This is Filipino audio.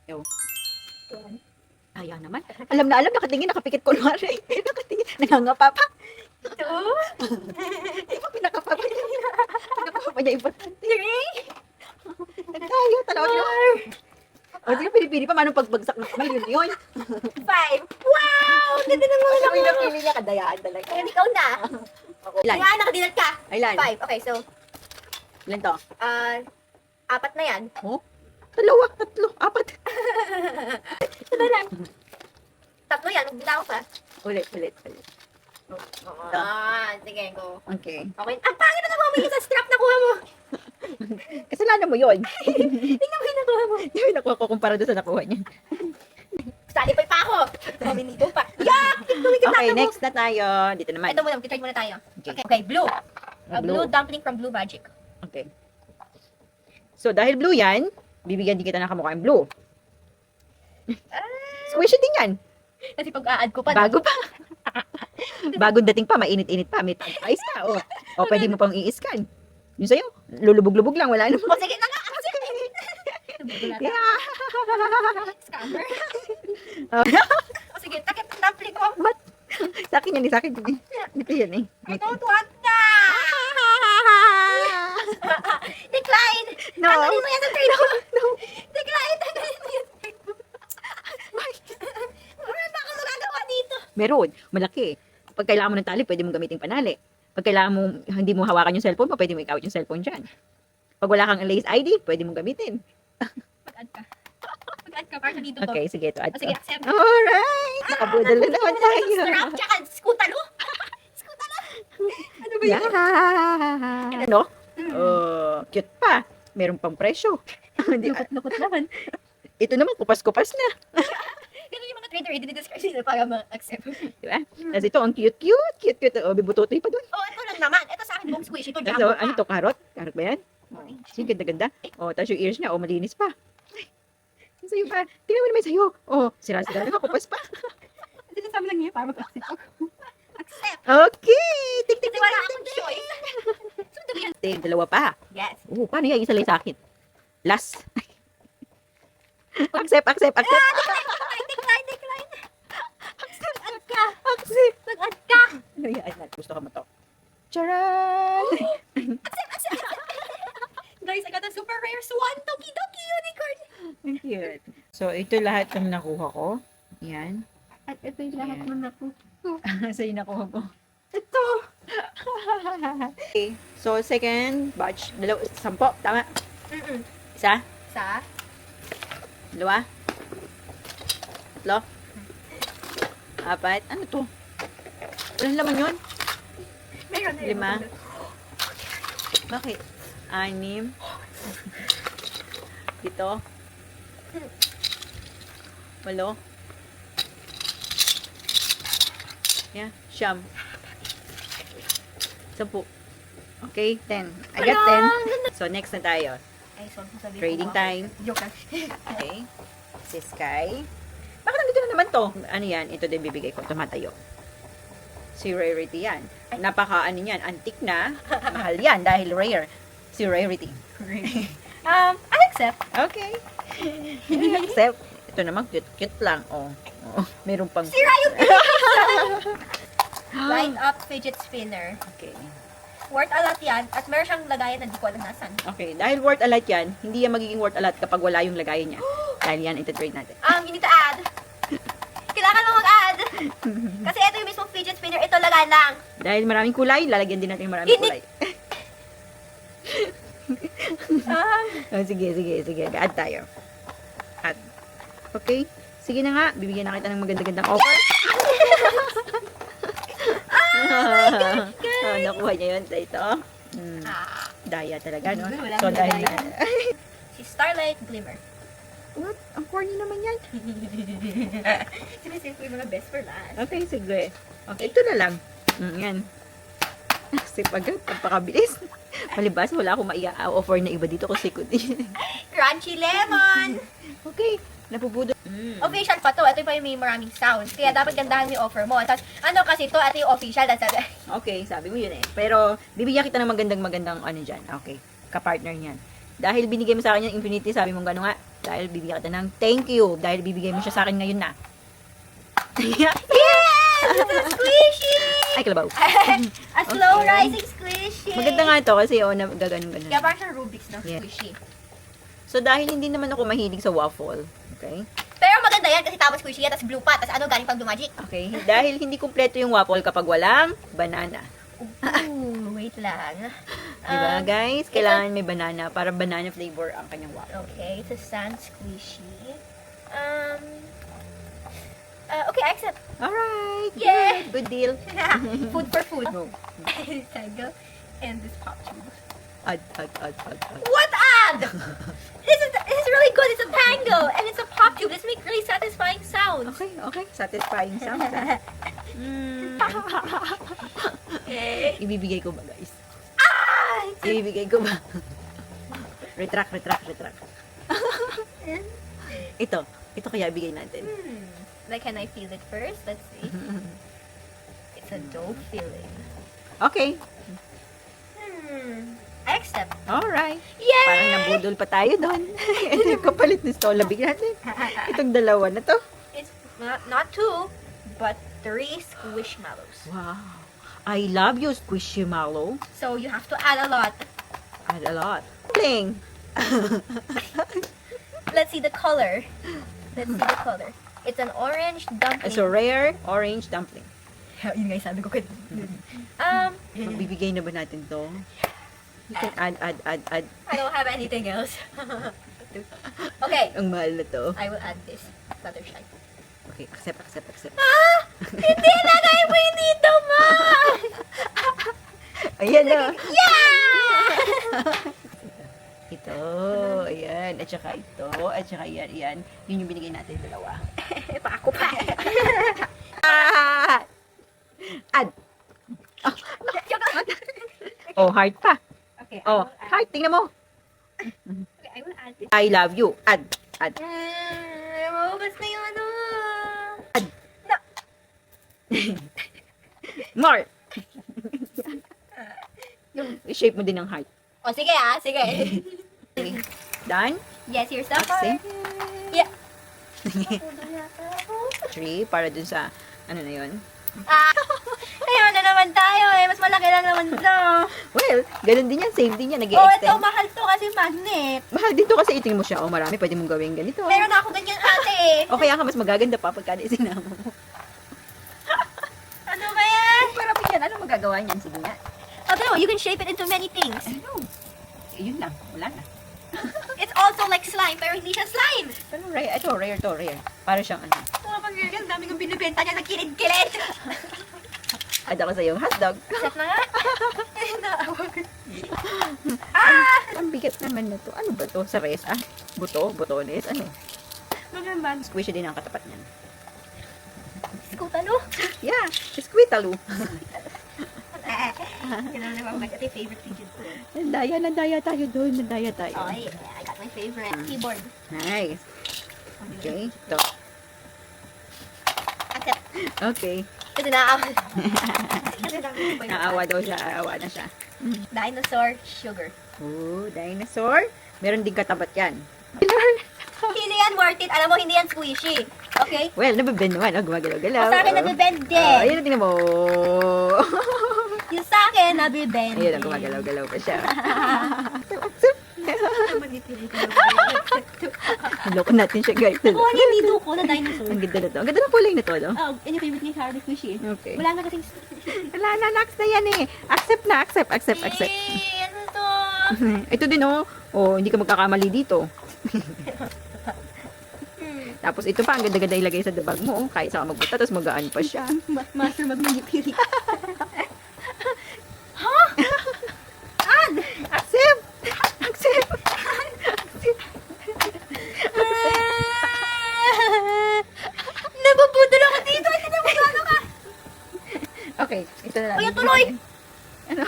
Ew. Ayan naman. Alam na alam, nakatingin, nakapikit ko naman. Nakatingin, nangangapa pa. Ito. Di ba pinakapa pa niya? Pinakapa pa niya importante. Nagtayo, talaga niya. O, di na pinipili pa, manong pagbagsak ng kamay, yun yun. 5. Wow! Ganda naman Alam ako. mo yung napili niya, kadayaan talaga. Ayan, ikaw na. Ilan? Ayan, nakadilat ka. Ilan? 5. Okay, so, Ilan to? 4 na yan. Oh? Dalawa, tatlo, apat. Ito na lang. 3 yan, magbilang pa. Ulit. Sige, go. Okay. Okay. Ang pangit na naman sa strap na kuha mo. Kasalanan mo yun. Tingnan mo yung nakuha mo. Hindi mo nakuha ko kumpara doon sa nakuha niya. Salipay pa ako. Maminito pa. Yak! Okay, next na tayo. Dito naman. Ito muna, try muna tayo. Okay. Okay, blue. A Blue. blue dumpling from Blue Magic. Okay. So, dahil blue yan, bibigyan din kita ng kamukhang blue. Squishy din yan. Kasi pag-a-add ko pa. Bago pa. Bagong dating pa, mainit-init pa. May ice pa. O pwede mo pang i-scan. Yung sa'yo, lulubog-lubog lang. Wala naman. O, sige na nga. Sige. Yeah. Scammer. Oh. O, sige, takip ang dumpling ko. Sa akin yan, sa akin yan. Ito yan eh. I don't want na. Decline. No. Tanggalin mo yan sa trade mo. No. Decline. Tanggalin mo yan sa trade mo. Wala na ako magagawa dito. Meron. Malaki. Pag kailangan mo ng tali, pwede mong gamitin panali. Pag kailangan mo, hindi mo hawakan yung cellphone mo, pwede mo ikawit yung cellphone dyan. Pag wala kang Lace ID, pwede mong gamitin. Pag-add ka. Pag-add ka para dito to. Okay, sige. Ito, O, sige, accept. Alright. Nakabudol na naman tayo. Strap, tsaka skutalo. Skutalo. Ano ba yun? Yeah. Ano? Oh, cute pa. Meron pang presyo. Hindi- Lukot naman. Ito naman, kupas-kupas na. Ganun yung mga trader, i-describe nila para ma-accept. Di ba? Tapos ito, ang cute. Oh, bibutotoy pa doon. Oh, ito lang naman. Ito sa akin, buong squish. Ito, Tapos, jumbo ano pa. to, carrot? Carrot ba yan? Sige, ganda-ganda. Oh, tapos yung ears niya, oh, malinis pa. Ay, yung sa'yo pa. Tingnan mo naman sa'yo. Oh, sira-sira. Diba, kupas pa. Hindi na sabi lang niya para mag-accept ako. Accept. Okay. Tik, tik, Kasi wala akong choice. Sundan mo yan. tik. Dalawa pa. Yes. Oh, paano yan? Isa lang sa akin. Last. accept. Decline. Mag-add ka. Mag-add ka. Ano yan? Gusto ka mo to? Charan! Accept. Guys, I got a super rare swan. Tokidoki unicorn. Ang cute. So, ito lahat ng nakuha ko. Yan. At ito yung lahat Ayan. mo na po. Sa'yo nakuha ko. Ito. Okay. So, second batch. 10. Tama? Isa? Sa? Dalawa? Tatlo? Apat? Ano to? Ilan laman yun? Meron na 5. Bakit? 6. Dito? 8. Yeah, 9. 10. Okay, 10. I got 10. So, next na tayo. Ay, so, sasabihin Trading ko ba? time. Joke lang. Okay. Si Sky. Bakit nandito na naman to? Ano yan? Ito din bibigay ko. Tumatayo. Si Rarity yan. Napaka ano yan. Antique na. Mahal yan dahil rare. Si Rarity. I accept. Okay. Except, ito naman cute lang. Oh. Meron pang... Sira yung Light up fidget spinner. Okay. Worth a lot yan. At meron siyang lagayan na di ko alam nasan. Okay. Dahil worth a lot yan, hindi yan magiging worth a lot kapag wala yung lagayan niya. Dahil yan, ito-trade natin. You need to add. Kailangan mo mag-add. Kasi ito yung mismong fidget spinner. Ito lagayan lang. Dahil maraming kulay, lalagyan din natin yung maraming Hindi. kulay. Oh, sige. Add tayo. Add. Okay. Sige na nga. Bibigyan na kita ng maganda-gandang offer. Oh, nakuha niya yun sa ito. Daya talaga, no? Wala So, nang dahil na... daya. Si Starlight Glimmer. What? Ang corny naman yan. Sinisave ko yung mga best for last. Okay, sige. Okay, ito na lang. Yan. Sipagat, pagpakabilis. Malibas, wala akong maia-offer na iba dito kasi kundi. Crunchy Lemon. Okay, napupudo. Official pa to. Ito pa yung may maraming sounds. Kaya dapat gandahan mo yung offer mo. Tapos, ano kasi to, ito yung official. That's sabi, Okay, sabi mo yun eh. Pero, bibigyan kita ng magandang ano dyan. Okay, kapartner niyan. Dahil binigay mo sa akin yung Infinity, sabi mo gano'n nga, Dahil bibigyan kita ng thank you. Dahil bibigay mo siya sa akin ngayon na. Yes! It's a squishy! Ay, kalabaw. A slow Okay. rising squishy. Maganda nga ito kasi gaganon-ganon. Kaya parang siyang Rubik's na Yeah. squishy. So, dahil hindi naman ako mahilig sa waffle, okay? Pero maganda yan kasi tapos squishy yan, tapos blue pa, tapos galing pang Blue Magic. Okay, dahil hindi kumpleto yung waffle kapag walang banana. Ooh, wait lang. Diba, guys? Kailangan may banana para banana flavor ang kanyang waffle. Okay, it's a sand squishy. Okay, I accept. Alright, Yay! good deal. Food for food. Go. Tango and this pop tube. Add. What ad? This is really good. It's a tango and it's a pop tube. Let's make really satisfying sounds. Okay. Satisfying sound. Ibibigay ko ba, guys? Ah! Ibibigay ko ba? Retract. Ito kaya ibigay natin. Like, can I feel it first? Let's see. It's a dough filling. Okay. I accept. Alright. Yay! Parang nabudol pa tayo doon. Ito yung kapalit ni Stola. Bigyan natin. Itong dalawa na to. It's not 2, but 3 squishmallows. Wow. I love you, Squishmallow. So you have to add a lot. Add a lot. Bling. Let's see the color. It's an orange dumpling. So, rare orange dumpling. Yun nga yung sabi ko. Magbibigay na ba natin to? You can add. I don't have anything else. Okay, Ang mahal na to. I will add this Fluttershy. Okay, accept. Ah! Hindi lagay mo yung dito, ma! Ayan na. Yeah! Ito, ayan. At saka ito. At saka yan. Yun yung binigay natin dalawa. Pa ako pa. Add. Oh, heart pa. Okay, Oh, heart. Tingnan mo. I will add this. I love you. Add. Maubos na yung ano. More. I-shape mo din ng heart. O, sige sige. Done? Yes, here's the Same. heart. Yeah. 3 para dun sa, ano na yun? Ayun na naman tayo eh. Mas malaki lang naman to. Well, ganun din yan. Same din yan. Oh, ito, Nag-i-extend. mahal to kasi magnet. Mahal dito kasi iting mo siya. Oh, marami. Pwede mong gawin ganito. Meron na ako ganyan ate eh. O kaya ka mas magaganda pa pagka sinama mo. Ano ba yan? Marami yan. Ano magagawa niyan? Sige nga. Oh, you can shape it into many things. Ano? Yun lang. Wala na. It's also like slime, pero hindi siya slime. Pero rare. Ito, rare. Para siyang ano. Ito kapag girl, dami kong binibenta niya sa kilid-kilid. Add ako sa yung hotdog. Set na nga. Ang bigat naman na to. Ano ba to? Sa res? Butones? Ano? Magandang. Squishy din ang katapat niyan. Skutalo. Yeah. Squitalo. Kailangan na ba ito yung favorite pigeon ko. Nandaya tayo doon. Nandaya tayo. Oh, yeah. I got my favorite keyboard. Nice. Okay. Ito. Accept. Okay. Kasi naawa. Naawa daw siya. Aawa na siya. Dinosaur sugar. Oh, dinosaur. Meron din katapat yan. Hindi yan worth it. Alam mo, hindi yan squishy. Okay? Well, nabibend naman. Oh, gumagalaw-galaw. O sa akin, nabibend din. Ayun, tingnan mo. Yung sa akin, nabibend. Ayun, gumagalaw-galaw pa siya. Loko natin siya, guys. Kuha niya yung dito ko na dinosaur. Ang ganda na to. Ang ganda ng kulay na to, no? Oh, and yung favorite ni Harvey Squishy. Okay. Wala na kasing... Wala na, next na yan eh. Accept na, accept. Eh, ano to? Ito din, oh. Oh, hindi ka magkakamali dito. Tapos ito pa, ang ganda-ganda ilagay sa bag mo. Oh. Kahit saan ka magpunta, tapos magaan pa siya. Master mag-manipili. Accept! Accept! Nabubudol ako dito. Ito na magano ka. Okay, ito na lang. Uy, tuloy! Ano?